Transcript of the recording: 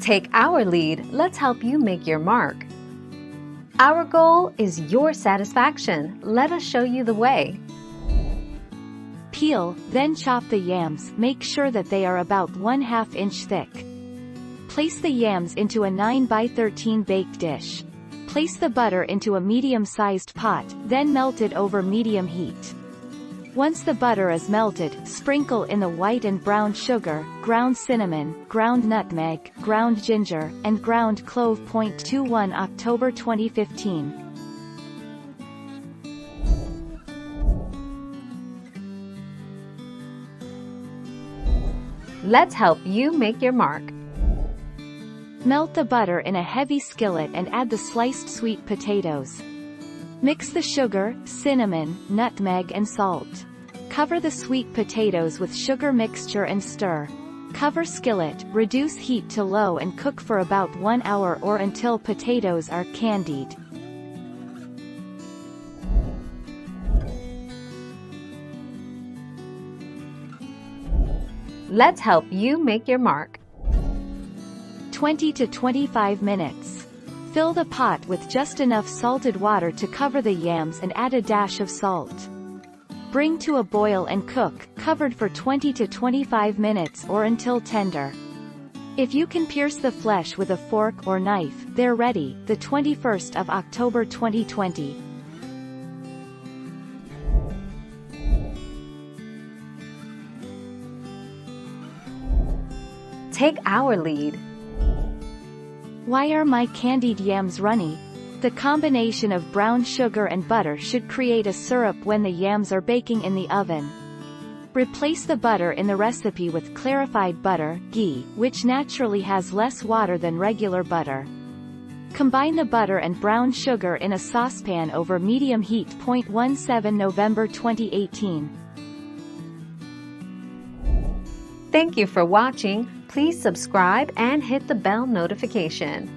Take our lead, let's help you make your mark. Our goal is your satisfaction. Let us show you the way. Peel, then chop the yams. Make sure that they are about 1/2 inch thick. Place the yams into a 9 by 13 bake dish. Place the butter into a medium-sized pot, then melt it over medium heat. Once the butter is melted, sprinkle in the white and brown sugar, ground cinnamon, ground nutmeg, ground ginger, and ground clove. 21 October 2015. Let's help you make your mark. Melt the butter in a heavy skillet and add the sliced sweet potatoes. Mix the sugar, cinnamon, nutmeg and salt. Cover the sweet potatoes with sugar mixture and stir. Cover skillet, reduce heat to low and cook for about 1 hour or until potatoes are candied. Let's help you make your mark. 20 to 25 minutes. Fill the pot with just enough salted water to cover the yams and add a dash of salt. Bring to a boil and cook, covered for 20 to 25 minutes or until tender. If you can pierce the flesh with a fork or knife, they're ready. The 21st of October 2020. Take our lead. Why are my candied yams runny? The combination of brown sugar and butter should create a syrup when the yams are baking in the oven. Replace the butter in the recipe with clarified butter, ghee, which naturally has less water than regular butter. Combine the butter and brown sugar in a saucepan over medium heat. 17 November 2018. Thank you for watching. Please subscribe and hit the bell notification.